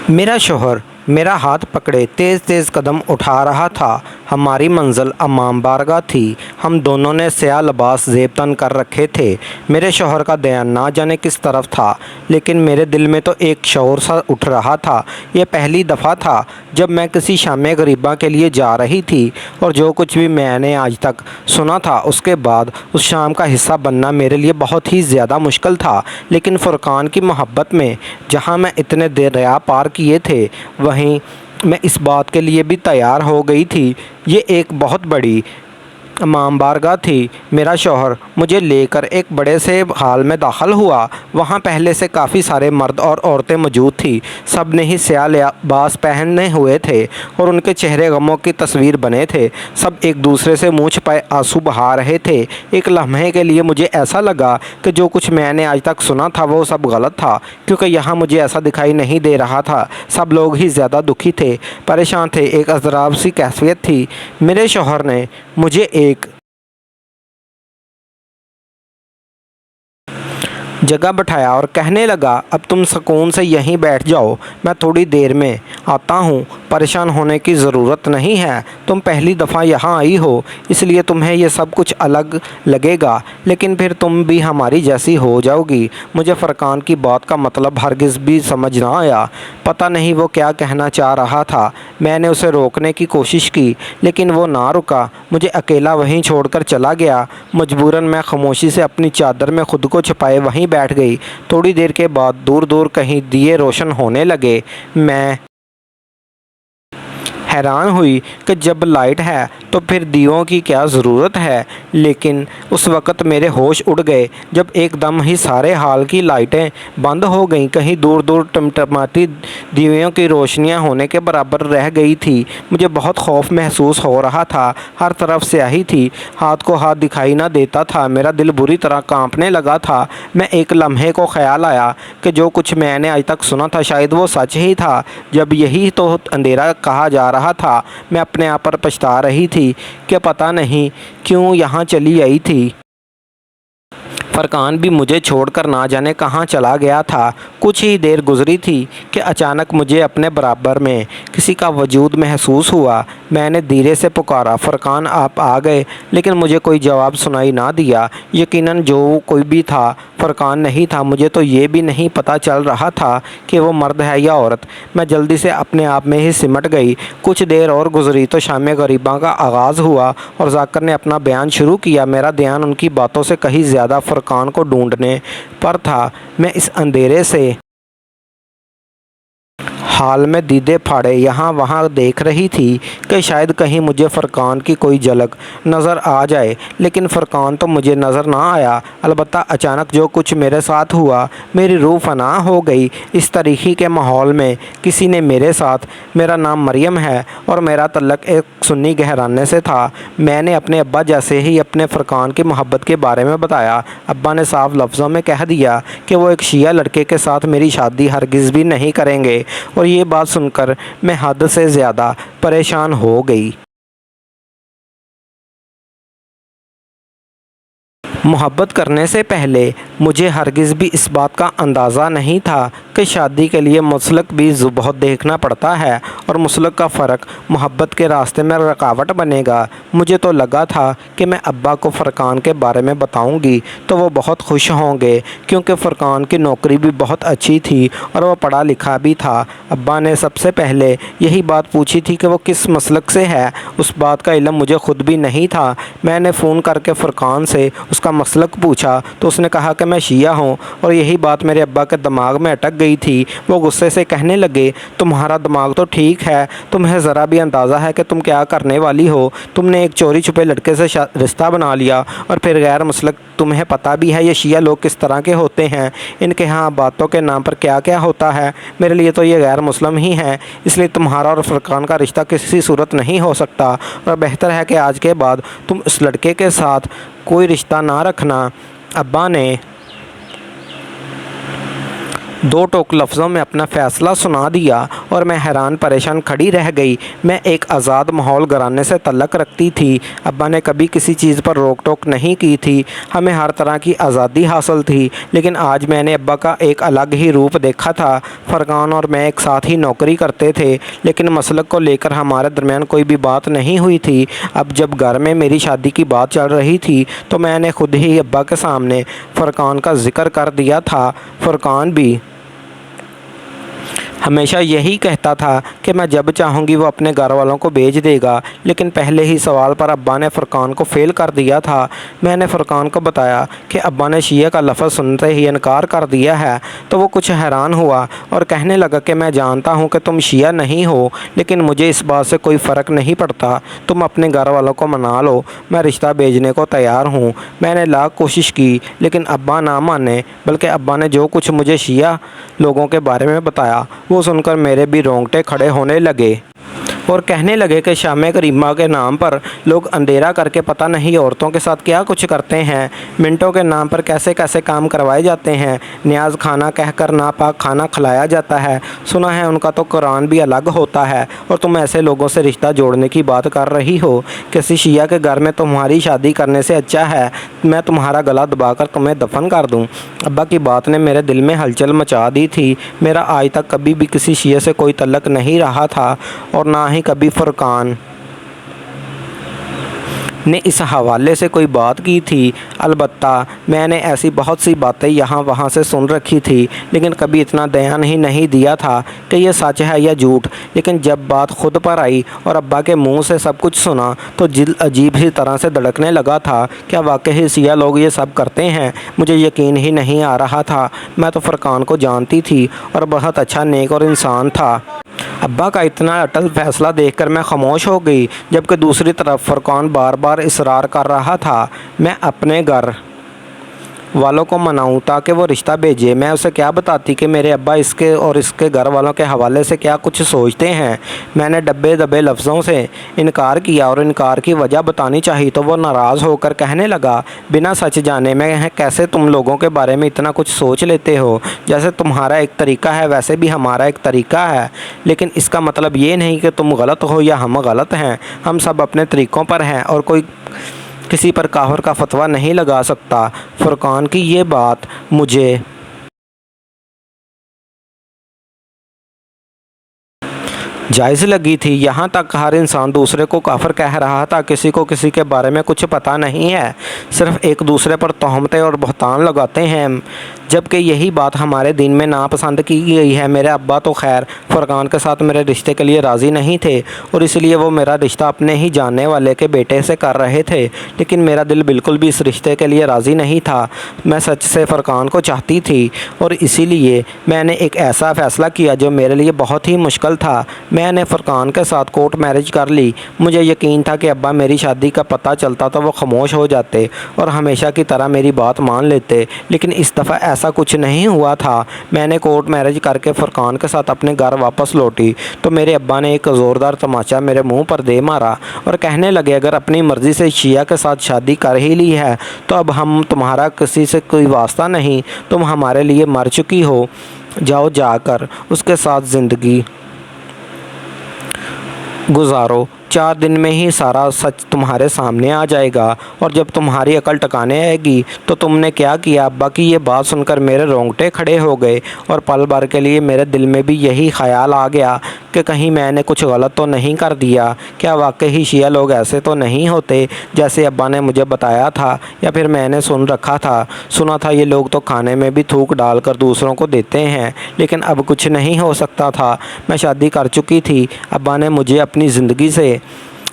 मेरा शौहर मेरा हाथ पकड़े तेज़ तेज़ कदम उठा रहा था। हमारी मंजिल अम्माम बारगाह थी। हम दोनों ने स्याह लिबास ज़ेब तन कर रखे थे। मेरे शौहर का ध्यान ना जाने किस तरफ था, लेकिन मेरे दिल में तो एक शौर सा उठ रहा था। यह पहली दफ़ा था जब मैं किसी शाम गरीबा के लिए जा रही थी, और जो कुछ भी मैंने आज तक सुना था उसके बाद उस शाम का हिस्सा बनना मेरे लिए बहुत ही ज़्यादा मुश्किल था। लेकिन फ़ुरक़ान की मोहब्बत में जहाँ मैं इतने दरिया पार किए थे, वहीं मैं इस बात के लिए भी तैयार हो गई थी। ये एक बहुत बड़ी इमाम बारगाह थी। मेरा शौहर मुझे लेकर एक बड़े से हाल में दाखिल हुआ। वहाँ पहले से काफ़ी सारे मर्द और औरतें मौजूद थी। सब ने ही स्याह लिबास पहने हुए थे और उनके चेहरे गमों की तस्वीर बने थे। सब एक दूसरे से मुँह छिपाए आंसू बहा रहे थे। एक लम्हे के लिए मुझे ऐसा लगा कि जो कुछ मैंने आज तक सुना था वो सब गलत था, क्योंकि यहाँ मुझे ऐसा दिखाई नहीं दे रहा था। सब लोग ही ज़्यादा दुखी थे, परेशान थे, एक अज़राब सी कैफियत थी। मेरे शौहर ने मुझे एक जगह बिठाया और कहने लगा, अब तुम सुकून से यहीं बैठ जाओ, मैं थोड़ी देर में आता हूँ। परेशान होने की ज़रूरत नहीं है। तुम पहली दफ़ा यहाँ आई हो, इसलिए तुम्हें यह सब कुछ अलग लगेगा, लेकिन फिर तुम भी हमारी जैसी हो जाओगी। मुझे फ़ुरक़ान की बात का मतलब हरगिज़ भी समझ ना आया। पता नहीं वो क्या कहना चाह रहा था। मैंने उसे रोकने की कोशिश की, लेकिन वो ना रुका। मुझे अकेला वहीं छोड़कर चला गया। मजबूरन मैं खामोशी से अपनी चादर में खुद को छिपाए वहीं बैठ गई। थोड़ी देर के बाद दूर दूर कहीं दिए रोशन होने लगे। मैं हैरान हुई कि जब लाइट है तो फिर दियों की क्या ज़रूरत है, लेकिन उस वक़्त मेरे होश उड़ गए जब एकदम ही सारे हाल की लाइटें बंद हो गईं। कहीं दूर दूर टमटमाती दियों की रोशनियां होने के बराबर रह गई थी। मुझे बहुत खौफ महसूस हो रहा था। हर तरफ स्याही थी, हाथ को हाथ दिखाई ना देता था। मेरा दिल बुरी तरह कांपने लगा था। मैं एक लम्हे को ख्याल आया कि जो कुछ मैंने आज तक सुना था शायद वो सच ही था। जब यही तो अंधेरा कहा जा रहा था, मैं अपने आप पर पछता रही थी कि पता नहीं क्यों यहाँ चली आई थी। फ़ुरक़ान भी मुझे छोड़कर ना जाने कहाँ चला गया था। कुछ ही देर गुजरी थी कि अचानक मुझे अपने बराबर में किसी का वजूद महसूस हुआ। मैंने धीरे से पुकारा, फ़ुरक़ान आप आ गए, लेकिन मुझे कोई जवाब सुनाई ना दिया। यकीनन जो कोई भी था फ़ुरक़ान नहीं था। मुझे तो ये भी नहीं पता चल रहा था कि वो मर्द है या औरत। मैं जल्दी से अपने आप में ही सिमट गई। कुछ देर और गुजरी तो शाम गरीबा का आगाज़ हुआ और ज़ाकिर ने अपना बयान शुरू किया। मेरा ध्यान उनकी बातों से कहीं ज़्यादा फ़ुरक़ान को ढूंढने पर था। मैं इस अंधेरे से हाल में दीदे फाड़े यहाँ वहाँ देख रही थी कि शायद कहीं मुझे फ़ुरक़ान की कोई झलक नज़र आ जाए, लेकिन फ़ुरक़ान तो मुझे नज़र ना आया। अलबत्ता अचानक जो कुछ मेरे साथ हुआ, मेरी रूह फना हो गई। इस तरीक़े के माहौल में किसी ने मेरे साथ, मेरा नाम मरियम है और मेरा तल्लक एक सुन्नी घराने से था। मैंने अपने अब्बा जैसे ही अपने फ़ुरक़ान की मोहब्बत के बारे में बताया। अब्बा ने साफ लफ्ज़ों में कह दिया कि वो एक शिया लड़के के साथ मेरी शादी हरगिज़ भी नहीं करेंगे, और ये बात सुनकर मैं हद से ज़्यादा परेशान हो गई। मोहब्बत करने से पहले मुझे हरगिज़ भी इस बात का अंदाज़ा नहीं था कि शादी के लिए मसलक भी बहुत देखना पड़ता है और मसलक का फ़र्क मोहब्बत के रास्ते में रुकावट बनेगा। मुझे तो लगा था कि मैं अब्बा को फ़ुरक़ान के बारे में बताऊंगी तो वो बहुत खुश होंगे, क्योंकि फ़ुरक़ान की नौकरी भी बहुत अच्छी थी और वो पढ़ा लिखा भी था। अब्बा ने सबसे पहले यही बात पूछी थी कि वो किस मसलक से है। उस बात का इल्म मुझे ख़ुद भी नहीं था। मैंने फ़ोन करके फ़ुरक़ान से उसका मसलक पूछा तो उसने कहा कि मैं शिया हूँ, और यही बात मेरे अब्बा के दिमाग में अटक गई थी। वो गुस्से से कहने लगे, तुम्हारा दिमाग तो ठीक है, तुम्हें ज़रा भी अंदाज़ा है कि तुम क्या करने वाली हो। तुमने एक चोरी छुपे लड़के से रिश्ता बना लिया, और फिर गैर मसलक। तुम्हें पता भी है ये शिया लोग किस तरह के होते हैं, इनके यहाँ बातों के नाम पर क्या क्या होता है। मेरे लिए तो ये गैर मुस्लिम ही हैं, इसलिए तुम्हारा और फ़ुरक़ान का रिश्ता किसी सूरत नहीं हो सकता, और बेहतर है कि आज के बाद तुम इस लड़के के साथ कोई रिश्ता ना रखना। अब्बा ने दो टोक लफ्ज़ों में अपना फ़ैसला सुना दिया और मैं हैरान परेशान खड़ी रह गई। मैं एक आज़ाद माहौल घराने से तल्लुक़ रखती थी। अब्बा ने कभी किसी चीज़ पर रोक टोक नहीं की थी। हमें हर तरह की आज़ादी हासिल थी। लेकिन आज मैंने अब्बा का एक अलग ही रूप देखा था। फ़रकान और मैं एक साथ ही नौकरी करते थे, लेकिन मसलक को लेकर हमारे दरमियान कोई भी बात नहीं हुई थी। अब जब घर में मेरी शादी की बात चल रही थी तो मैंने खुद ही अब्बा के सामने फ़रकान का ज़िक्र कर दिया था। फ़रकान भी हमेशा यही कहता था कि मैं जब चाहूँगी वो अपने घर वालों को भेज देगा, लेकिन पहले ही सवाल पर अब्बा ने फ़रकान को फ़ेल कर दिया था। मैंने फ़रकान को बताया कि अब्बा ने शिया का लफ्ज़ सुनते ही इनकार कर दिया है, तो वो कुछ हैरान हुआ और कहने लगा कि मैं जानता हूँ कि तुम शिया नहीं हो, लेकिन मुझे इस बात से कोई फ़र्क नहीं पड़ता। तुम अपने घर वालों को मना लो, मैं रिश्ता भेजने को तैयार हूँ। मैंने लाख कोशिश की, लेकिन अब्बा ना माने। बल्कि अब्बा ने जो कुछ मुझे शिया लोगों के बारे में बताया वो सुनकर मेरे भी रोंगटे खड़े होने लगे और कहने लगे कि शाम करीमा के नाम पर लोग अंधेरा करके पता नहीं औरतों के साथ क्या कुछ करते हैं, मिनटों के नाम पर कैसे कैसे काम करवाए जाते हैं, न्याज खाना कहकर नापाक खाना खिलाया जाता है। सुना है उनका तो कुरान भी अलग होता है, और तुम ऐसे लोगों से रिश्ता जोड़ने की बात कर रही हो। किसी शिया के घर में तुम्हारी शादी करने से अच्छा है मैं तुम्हारा गला दबाकर तुम्हें दफन कर दूँ। अब्बा की बात ने मेरे दिल में हलचल मचा दी थी। मेरा आज तक कभी भी किसी शिया से कोई तल्लक नहीं रहा था और ना ही कभी फ़रकान ने इस हवाले से कोई बात की थी। अलबत्ता मैंने ऐसी बहुत सी बातें यहाँ वहाँ से सुन रखी थी, लेकिन कभी इतना ध्यान ही नहीं दिया था कि यह सच है या झूठ। लेकिन जब बात खुद पर आई और अब्बा के मुंह से सब कुछ सुना तो दिल अजीब ही तरह से धड़कने लगा था। क्या वाकई सिया लोग ये सब करते हैं? मुझे यकीन ही नहीं आ रहा था। मैं तो फ़रकान को जानती थी और बहुत अच्छा नेक और इंसान था। अब्बा का इतना अटल फैसला देखकर मैं खामोश हो गई, जबकि दूसरी तरफ फ़रकान बार बार इसरार कर रहा था मैं अपने घर वालों को मनाऊं ताकि वो रिश्ता भेजे। मैं उसे क्या बताती कि मेरे अब्बा इसके और इसके घर वालों के हवाले से क्या कुछ सोचते हैं। मैंने दबे दबे लफ्ज़ों से इनकार किया और इनकार की वजह बतानी चाहिए तो वो नाराज़ होकर कहने लगा, बिना सच जाने मैं कैसे तुम लोगों के बारे में इतना कुछ सोच लेते हो? जैसे तुम्हारा एक तरीका है वैसे भी हमारा एक तरीका है, लेकिन इसका मतलब ये नहीं कि तुम गलत हो या हम गलत हैं। हम सब अपने तरीक़ों पर हैं और कोई किसी पर काफिर का फतवा नहीं लगा सकता। फ़रकान की ये बात मुझे जायज़ लगी थी। यहाँ तक हर इंसान दूसरे को काफिर कह रहा था। किसी को किसी के बारे में कुछ पता नहीं है, सिर्फ एक दूसरे पर तोहमतें और बहतान लगाते हैं, जबकि यही बात हमारे दीन में नापसंद की गई है। मेरे अब्बा तो खैर फ़रकान के साथ मेरे रिश्ते के लिए राज़ी नहीं थे और इसलिए वो मेरा रिश्ता अपने ही जानने वाले के बेटे से कर रहे थे, लेकिन मेरा दिल बिल्कुल भी इस रिश्ते के लिए राज़ी नहीं था। मैं सच से फ़रकान को चाहती थी और इसीलिए मैंने एक ऐसा फ़ैसला किया जो मेरे लिए बहुत ही मुश्किल था। मैंने फ़रकान के साथ कोर्ट मैरिज कर ली। मुझे यकीन था कि अब्बा मेरी शादी का पता चलता तो वो खामोश हो जाते और हमेशा की तरह मेरी बात मान लेते, लेकिन इस दफ़ा ऐसा कुछ नहीं हुआ था। मैंने कोर्ट मैरिज करके फ़रकान के साथ अपने घर वापस लौटी तो मेरे अब्बा ने एक ज़ोरदार तमाचा मेरे मुंह पर दे मारा और कहने लगे, अगर अपनी मर्ज़ी से शिया के साथ शादी कर ही ली है तो अब हम तुम्हारा किसी से कोई वास्ता नहीं, तुम हमारे लिए मर चुकी हो। जाओ जाकर उसके साथ ज़िंदगी गुजारो। 4 दिन में ही सारा सच तुम्हारे सामने आ जाएगा और जब तुम्हारी अकल टकाने आएगी तो तुमने क्या किया। अब्बा की ये बात सुनकर मेरे रोंगटे खड़े हो गए और पल भर के लिए मेरे दिल में भी यही ख्याल आ गया कि कहीं मैंने कुछ गलत तो नहीं कर दिया। क्या वाकई ही शिया लोग ऐसे तो नहीं होते जैसे अब्बा ने मुझे बताया था, या फिर मैंने सुना था ये लोग तो खाने में भी थूक डालकर दूसरों को देते हैं। लेकिन अब कुछ नहीं हो सकता था। मैं शादी कर चुकी थी। अब्बा ने मुझे अपनी ज़िंदगी से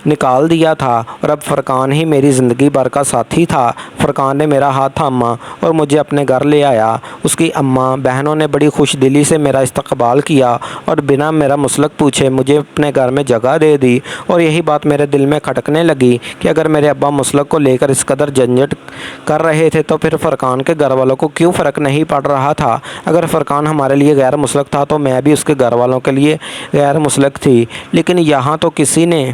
निकाल दिया था और अब फ़रकान ही मेरी ज़िंदगी भर का साथी था। फ़रकान ने मेरा हाथ थामा और मुझे अपने घर ले आया। उसकी अम्मा बहनों ने बड़ी खुश दिली से मेरा इस्तकबाल किया और बिना मेरा मसलक पूछे मुझे अपने घर में जगह दे दी। और यही बात मेरे दिल में खटकने लगी कि अगर मेरे अब्बा मसलक को लेकर इस कदर झंझट कर रहे थे तो फिर फ़रकान के घर वालों को क्यों फ़र्क नहीं पड़ रहा था। अगर फ़रकान हमारे लिए गैर मसलक था तो मैं भी उसके घर वालों के लिए गैर मसलक थी। लेकिन यहाँ तो किसी ने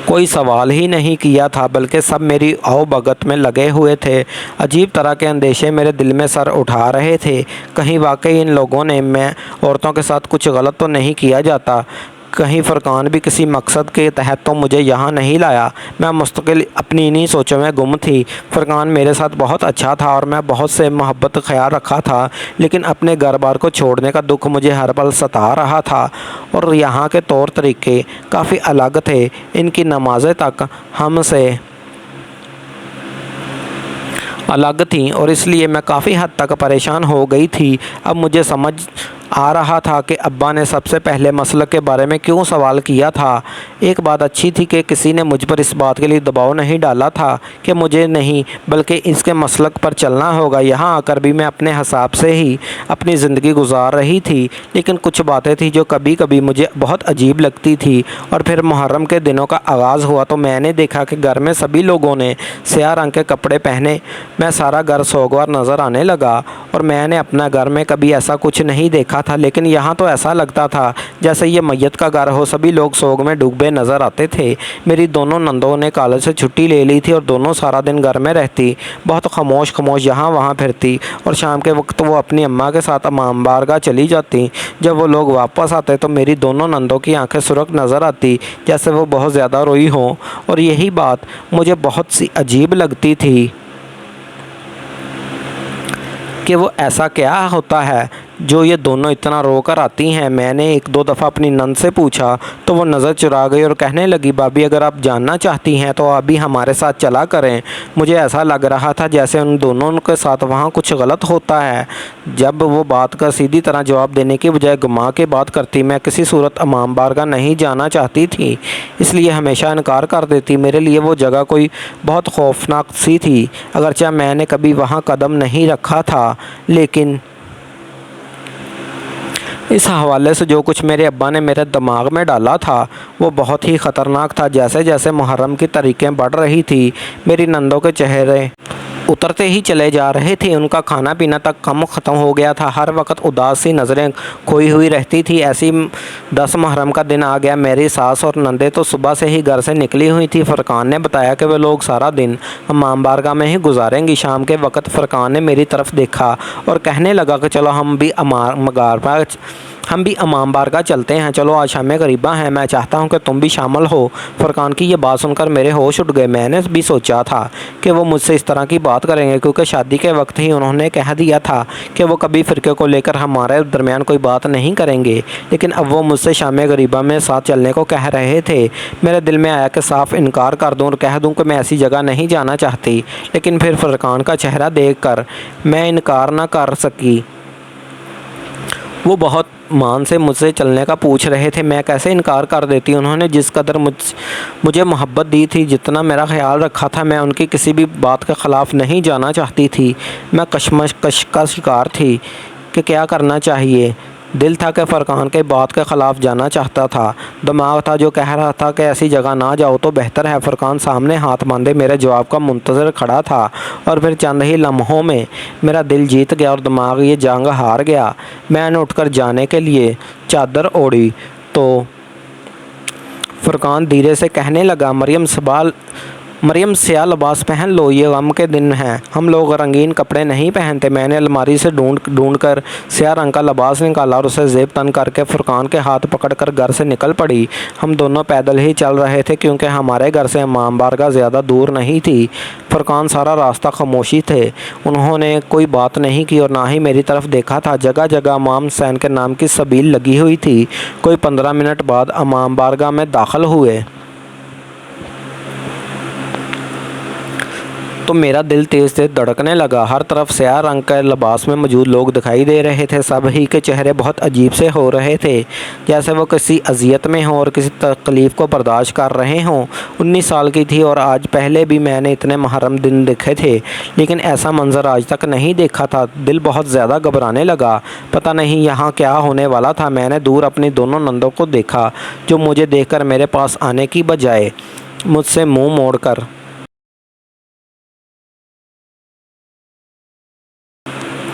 कोई सवाल ही नहीं किया था, बल्कि सब मेरी आवभगत में लगे हुए थे। अजीब तरह के अंदेशे मेरे दिल में सर उठा रहे थे। कहीं वाकई इन लोगों ने मैं औरतों के साथ कुछ गलत तो नहीं किया जाता, कहीं फरकान भी किसी मकसद के तहत तो मुझे यहाँ नहीं लाया। मैं मुस्तकिल अपनी इन्हीं सोचों में गुम थी। फरकान मेरे साथ बहुत अच्छा था और मैं बहुत से मोहब्बत ख्याल रखा था, लेकिन अपने घर बार को छोड़ने का दुख मुझे हर पल सता रहा था। और यहाँ के तौर तरीके काफ़ी अलग थे। इनकी नमाज़ें तक हमसे अलग थीं और इसलिए मैं काफ़ी हद तक परेशान हो गई थी। अब मुझे समझ आ रहा था कि अब्बा ने सबसे पहले मसलक के बारे में क्यों सवाल किया था। एक बात अच्छी थी कि किसी ने मुझ पर इस बात के लिए दबाव नहीं डाला था कि मुझे नहीं बल्कि इसके मसलक पर चलना होगा। यहाँ आकर भी मैं अपने हिसाब से ही अपनी ज़िंदगी गुजार रही थी, लेकिन कुछ बातें थी जो कभी कभी मुझे बहुत अजीब लगती थी। और फिर मुहर्रम के दिनों का आगाज़ हुआ तो मैंने देखा कि घर में सभी लोगों ने स्याह रंग के कपड़े पहने। मैं सारा घर सोगवार नज़र आने लगा और मैंने अपना घर में कभी ऐसा कुछ नहीं देखा था, लेकिन यहाँ तो ऐसा लगता था जैसे ये मैयत का घर हो। सभी लोग सोग में डूबे नज़र आते थे। मेरी दोनों नंदों ने कॉलेज से छुट्टी ले ली थी और दोनों सारा दिन घर में रहती, बहुत खामोश खामोश यहाँ वहाँ फिरती और शाम के वक्त वो अपनी अम्मा के साथ इमाम बारगाह चली जाती। जब वो लोग वापस आते तो मेरी दोनों नंदों की आंखें सुर्ख नज़र आती, जैसे वो बहुत ज़्यादा रोई हों। और यही बात मुझे बहुत सी अजीब लगती थी कि वो ऐसा क्या होता है जो ये दोनों इतना रो कर आती हैं। मैंने एक दो दफ़ा अपनी नंद से पूछा तो वो नज़र चुरा गई और कहने लगी, भाभी अगर आप जानना चाहती हैं तो आप भी हमारे साथ चला करें। मुझे ऐसा लग रहा था जैसे उन दोनों के साथ वहाँ कुछ गलत होता है। जब वो बात का सीधी तरह जवाब देने की बजाय घुमा के बात करती, मैं किसी सूरत इमाम बारगाह नहीं जाना चाहती थी, इसलिए हमेशा इनकार कर देती। मेरे लिए वो जगह कोई बहुत खौफनाक सी थी, अगरचे मैंने कभी वहाँ कदम नहीं रखा था। लेकिन इस हवाले से जो कुछ मेरे अब्बा ने मेरे दिमाग में डाला था वो बहुत ही ख़तरनाक था। जैसे जैसे मुहर्रम की तारीखें बढ़ रही थी, मेरी नंदों के चेहरे उतरते ही चले जा रहे थे। उनका खाना पीना तक कम ख़त्म हो गया था। हर वक्त उदास सी नज़रें खोई हुई रहती थी। ऐसी 10 मुहर्रम का दिन आ गया। मेरी सास और नंदे तो सुबह से ही घर से निकली हुई थी। फ़रकान ने बताया कि वे लोग सारा दिन इमाम बारगाह में ही गुजारेंगी। शाम के वक्त फ़रकान ने मेरी तरफ देखा और कहने लगा कि चलो हम भी इमाम बारगाह चलते हैं। चलो आज शाम गरीबा है, मैं चाहता हूं कि तुम भी शामिल हो। फ़रकान की ये बात सुनकर मेरे होश उड़ गए। मैंने भी सोचा था कि वो मुझसे इस तरह की बात करेंगे, क्योंकि शादी के वक्त ही उन्होंने कह दिया था कि वो कभी फ़िरके को लेकर हमारे दरमियान कोई बात नहीं करेंगे। लेकिन अब वो मुझसे शाम गरीबा में साथ चलने को कह रहे थे। मेरे दिल में आया कि साफ़ इनकार कर दूँ और कह दूँ कि मैं ऐसी जगह नहीं जाना चाहती, लेकिन फिर फ़रकान का चेहरा देख कर मैं इनकार न कर सकी। वो बहुत मान से मुझसे चलने का पूछ रहे थे, मैं कैसे इनकार कर देती। उन्होंने जिस कदर मुझे मोहब्बत दी थी, जितना मेरा ख्याल रखा था, मैं उनकी किसी भी बात के ख़िलाफ़ नहीं जाना चाहती थी। मैं कश्मकश का शिकार थी कि क्या करना चाहिए। दिल था कि फ़रकान के बात के ख़िलाफ़ जाना चाहता था, दिमाग था जो कह रहा था कि ऐसी जगह ना जाओ तो बेहतर है। फ़रकान सामने हाथ बांधे मेरे जवाब का मुंतज़र खड़ा था और फिर चंद ही लम्हों में मेरा दिल जीत गया और दिमाग ये जंग हार गया। मैंने उठकर जाने के लिए चादर ओढ़ी तो फ़रकान धीरे से कहने लगा, मरियम स्याह लिबास पहन लो, ये गम के दिन हैं, हम लोग रंगीन कपड़े नहीं पहनते। मैंने अलमारी से ढूंढ कर स्याह रंग का लिबास निकाला और उसे ज़ेब तन करके फ़रकान के हाथ पकड़कर घर से निकल पड़ी। हम दोनों पैदल ही चल रहे थे, क्योंकि हमारे घर से इमाम बारगाह ज़्यादा दूर नहीं थी। फ़रकान सारा रास्ता खामोशी थे। उन्होंने कोई बात नहीं की और ना ही मेरी तरफ देखा था। जगह जगह इमाम हुसैन के नाम की सबील लगी हुई थी। कोई 15 मिनट बाद इमाम बारगाह में दाखिल हुए तो मेरा दिल तेज़ तेज़ धड़कने लगा। हर तरफ स्याह रंग के लिबास में मौजूद लोग दिखाई दे रहे थे। सब ही के चेहरे बहुत अजीब से हो रहे थे, जैसे वो किसी अजियत में हों और किसी तकलीफ़ को बर्दाश्त कर रहे हों। 19 साल की थी और आज पहले भी मैंने इतने मुहर्रम दिन देखे थे, लेकिन ऐसा मंजर आज तक नहीं देखा था। दिल बहुत ज़्यादा घबराने लगा। पता नहीं यहाँ क्या होने वाला था। मैंने दूर अपनी दोनों नंदों को देखा, जो मुझे देखकर मेरे पास आने की बजाय मुझसे मुँह मोड़कर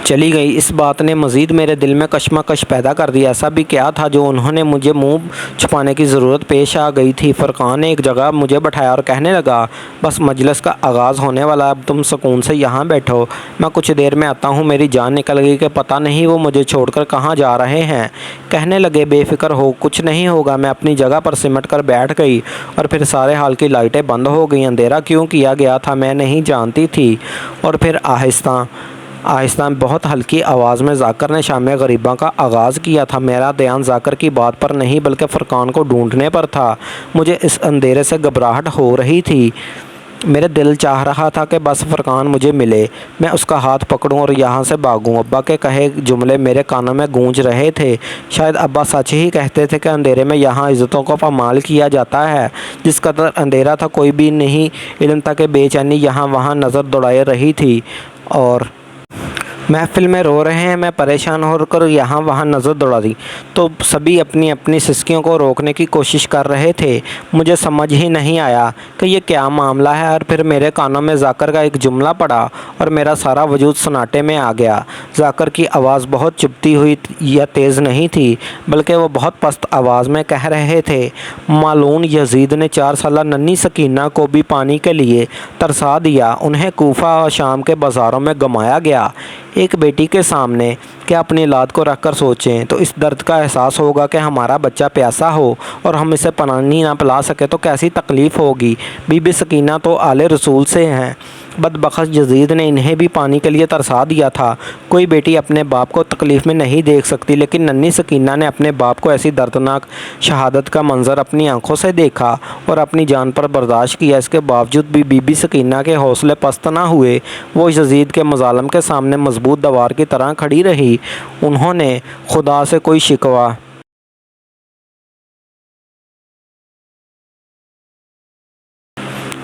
چلی گئی۔ اس بات نے مزید میرے دل میں کشمکش پیدا کر دی۔ ایسا بھی کیا تھا جو انہوں نے مجھے منہ چھپانے کی ضرورت پیش آ گئی تھی۔ فرقان نے ایک جگہ مجھے بٹھایا اور کہنے لگا، بس مجلس کا آغاز ہونے والا ہے، اب تم سکون سے یہاں بیٹھو، میں کچھ دیر میں آتا ہوں۔ میری جان نکل گئی کہ پتہ نہیں وہ مجھے چھوڑ کر کہاں جا رہے ہیں۔ کہنے لگے، بے فکر ہو، کچھ نہیں ہوگا۔ میں اپنی جگہ پر سمٹ کر بیٹھ گئی اور پھر سارے حال کی لائٹیں بند ہو گئیں۔ اندھیرا کیوں کیا گیا تھا میں نہیں جانتی تھی۔ اور پھر آہستہ بہت ہلکی آواز میں ذاکر نے شام غریباں کا آغاز کیا تھا۔ میرا دھیان ذاکر کی بات پر نہیں بلکہ فرقان کو ڈھونڈنے پر تھا۔ مجھے اس اندھیرے سے گھبراہٹ ہو رہی تھی۔ میرے دل چاہ رہا تھا کہ بس فرقان مجھے ملے، میں اس کا ہاتھ پکڑوں اور یہاں سے بھاگوں۔ ابا کے کہے جملے میرے کانوں میں گونج رہے تھے۔ شاید ابا سچ ہی کہتے تھے کہ اندھیرے میں یہاں عزتوں کو پامال کیا جاتا ہے۔ جس قدر اندھیرا تھا کوئی بھی نہیں علم تھا کہ بے چینی یہاں وہاں نظر دوڑائے رہی تھی، اور محفل میں رو رہے ہیں۔ میں پریشان ہو کر یہاں وہاں نظر دوڑائی تو سبھی اپنی اپنی سسکیوں کو روکنے کی کوشش کر رہے تھے۔ مجھے سمجھ ہی نہیں آیا کہ یہ کیا معاملہ ہے، اور پھر میرے کانوں میں ذاکر کا ایک جملہ پڑا اور میرا سارا وجود سناٹے میں آ گیا۔ ذاکر کی آواز بہت چبھتی ہوئی یا تیز نہیں تھی، بلکہ وہ بہت پست آواز میں کہہ رہے تھے، مالون یزید نے 4 سالہ ننھی سکینہ کو بھی پانی کے لیے ترسا دیا، انہیں کوفہ اور شام کے بازاروں میں گمایا گیا۔ ایک بیٹی کے سامنے کیا اپنی اولاد کو رکھ کر سوچیں تو اس درد کا احساس ہوگا کہ ہمارا بچہ پیاسا ہو اور ہم اسے پانی نہ پلا سکے تو کیسی تکلیف ہوگی۔ بی بی سکینہ تو آل رسول سے ہیں، بدبخت یزید نے انہیں بھی پانی کے لیے ترسا دیا تھا۔ کوئی بیٹی اپنے باپ کو تکلیف میں نہیں دیکھ سکتی، لیکن ننھی سکینہ نے اپنے باپ کو ایسی دردناک شہادت کا منظر اپنی آنکھوں سے دیکھا اور اپنی جان پر برداشت کیا۔ اس کے باوجود بھی بی بی سکینہ کے حوصلے پست نہ ہوئے، وہ یزید کے مظالم کے سامنے مضبوط دیوار کی طرح کھڑی رہی۔ انہوں نے خدا سے کوئی شکوہ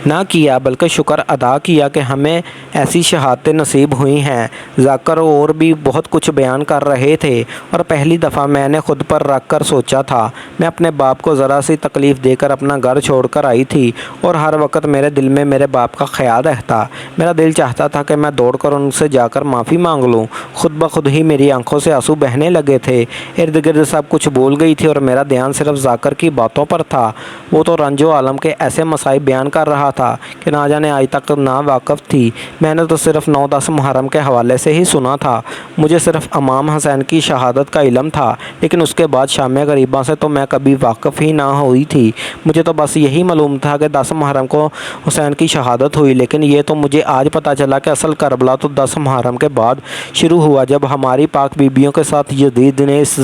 نہ کیا بلکہ شکر ادا کیا کہ ہمیں ایسی شہادتیں نصیب ہوئی ہیں۔ ذاکر اور بھی بہت کچھ بیان کر رہے تھے، اور پہلی دفعہ میں نے خود پر رکھ کر سوچا تھا، میں اپنے باپ کو ذرا سی تکلیف دے کر اپنا گھر چھوڑ کر آئی تھی، اور ہر وقت میرے دل میں میرے باپ کا خیال رہتا۔ میرا دل چاہتا تھا کہ میں دوڑ کر ان سے جا کر معافی مانگ لوں۔ خود بخود ہی میری آنکھوں سے آنسو بہنے لگے تھے۔ ارد گرد سب کچھ بھول گئی تھی اور میرا دھیان صرف ذاکر کی باتوں پر تھا۔ وہ تو رنج و عالم کے ایسے مصائب بیان کر رہا تھا کہ نہ جانے آج تک نہ واقف تھی۔ میں نے تو صرف 9-10 محرم کے حوالے سے ہی سنا تھا۔ مجھے صرف امام حسین کی شہادت کا علم تھا، لیکن اس کے بعد شام غریباں سے تو میں کبھی واقف ہی نہ ہوئی تھی۔ مجھے تو بس یہی معلوم تھا کہ 10 محرم کو حسین کی شہادت ہوئی، لیکن یہ تو مجھے آج پتہ چلا کہ اصل کربلا تو 10 محرم کے بعد شروع ہوا، جب ہماری پاک بیبیوں کے ساتھ یزید نے اس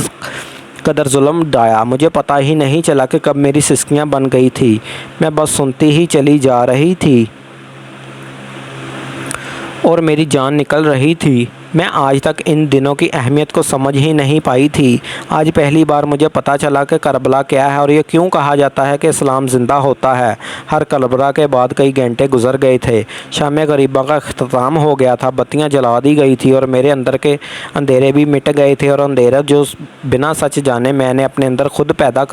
قدر ظلم ڈھایا۔ مجھے پتہ ہی نہیں چلا کہ کب میری سسکیاں بن گئی تھی، میں بس سنتی ہی چلی جا رہی تھی اور میری جان نکل رہی تھی۔ میں آج تک ان دنوں کی اہمیت کو سمجھ ہی نہیں پائی تھی۔ آج پہلی بار مجھے پتہ چلا کہ کربلا کیا ہے اور یہ کیوں کہا جاتا ہے کہ اسلام زندہ ہوتا ہے۔ ہر کربلا کے بعد کئی گھنٹے گزر گئے تھے۔ شام غریباں کا اختتام ہو گیا تھا، بتیاں جلا دی گئی تھی اور میرے اندر کے اندھیرے بھی مٹ گئے تھے، اور اندھیرے جو بنا سچ جانے میں نے اپنے اندر خود پیدا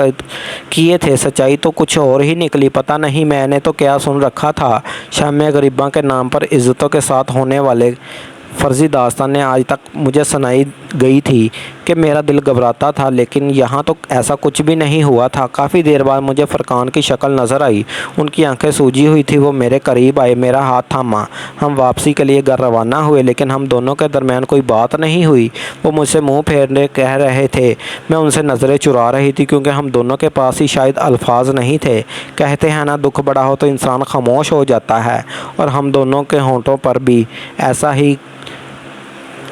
کیے تھے، سچائی تو کچھ اور ہی نکلی۔ پتہ نہیں میں نے تو کیا سن رکھا تھا۔ شام غریباں کے نام پر عزتوں کے ساتھ ہونے والے فرضی داستانیں آج تک مجھے سنائی گئی تھی کہ میرا دل گھبراتا تھا، لیکن یہاں تو ایسا کچھ بھی نہیں ہوا تھا۔ کافی دیر بعد مجھے فرقان کی شکل نظر آئی، ان کی آنکھیں سوجی ہوئی تھی۔ وہ میرے قریب آئے، میرا ہاتھ تھاما، ہم واپسی کے لیے گھر روانہ ہوئے، لیکن ہم دونوں کے درمیان کوئی بات نہیں ہوئی۔ وہ مجھ سے منہ پھیرنے کہہ رہے تھے، میں ان سے نظریں چرا رہی تھی کیونکہ ہم دونوں کے پاس ہی شاید الفاظ نہیں تھے۔ کہتے ہیں نا، دکھ بڑا ہو تو انسان خاموش ہو جاتا ہے، اور ہم دونوں کے ہونٹوں پر بھی ایسا ہی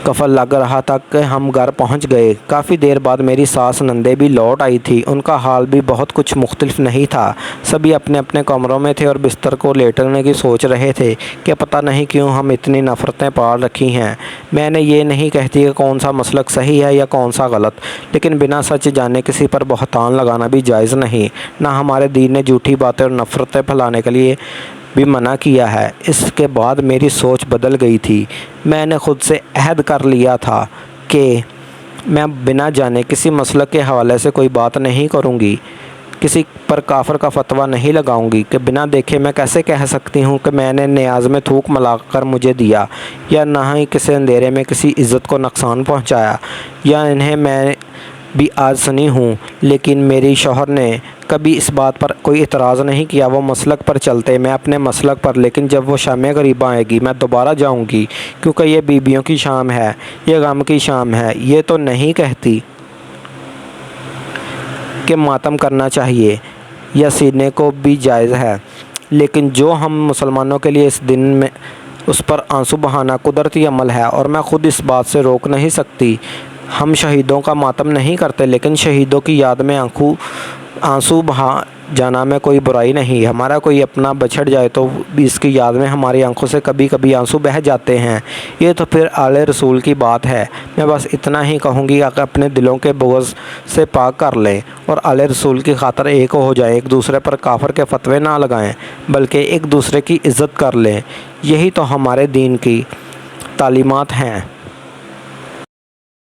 قفل لگ رہا تھا کہ ہم گھر پہنچ گئے۔ کافی دیر بعد میری ساس نندے بھی لوٹ آئی تھی۔ ان کا حال بھی بہت کچھ مختلف نہیں تھا۔ سبھی اپنے اپنے کمروں میں تھے اور بستر کو لیٹنے کی سوچ رہے تھے کہ پتہ نہیں کیوں ہم اتنی نفرتیں پال رکھی ہیں۔ میں نے یہ نہیں کہتی کہ کون سا مسلک صحیح ہے یا کون سا غلط، لیکن بنا سچ جانے کسی پر بہتان لگانا بھی جائز نہیں۔ نہ ہمارے دین نے جھوٹی باتیں اور نفرتیں پھیلانے کے لیے بھی منع کیا ہے۔ اس کے بعد میری سوچ بدل گئی تھی۔ میں نے خود سے عہد کر لیا تھا کہ میں بنا جانے کسی مسلک کے حوالے سے کوئی بات نہیں کروں گی۔ किसी पर काफिर का फतवा नहीं लगाऊंगी कि बिना देखे मैं कैसे कह सकती हूँ कि मैंने नियाज में थूक मिलाकर मुझे दिया, या ना ही किसी अंधेरे में किसी इज़्ज़त को नुकसान पहुँचाया। या इन्हें मैं भी आज सुनी हूँ, लेकिन मेरी शौहर ने कभी इस बात पर कोई इतराज़ नहीं किया। वो मसलक पर चलते, मैं अपने मसलक पर, लेकिन जब वो शाम करीब आएगी मैं दोबारा जाऊँगी, क्योंकि ये बीबियों की शाम है, ये गम की शाम है। ये तो नहीं कहती कि मातम करना चाहिए या सीने को भी जायज़ है, लेकिन जो हम मुसलमानों के लिए इस दिन में उस पर आंसू बहाना कुदरती अमल है, और मैं ख़ुद इस बात से रोक नहीं सकती। हम शहीदों का मातम नहीं करते, लेकिन शहीदों की याद में आंसू बहा जाना में कोई बुराई नहीं। हमारा कोई अपना बछड़ जाए तो भी इसकी याद में हमारी आंखों से कभी कभी आंसू बह जाते हैं। ये तो फिर आले रसूल की बात है। मैं बस इतना ही कहूँगी कि अपने दिलों के बुग़्ज़ से पाक कर लें और आले रसूल की खातिर एक हो जाएं, एक दूसरे पर काफिर के फतवे ना लगाएं, बल्कि एक दूसरे की इज़्ज़त कर लें। यही तो हमारे दीन की तालीमात हैं।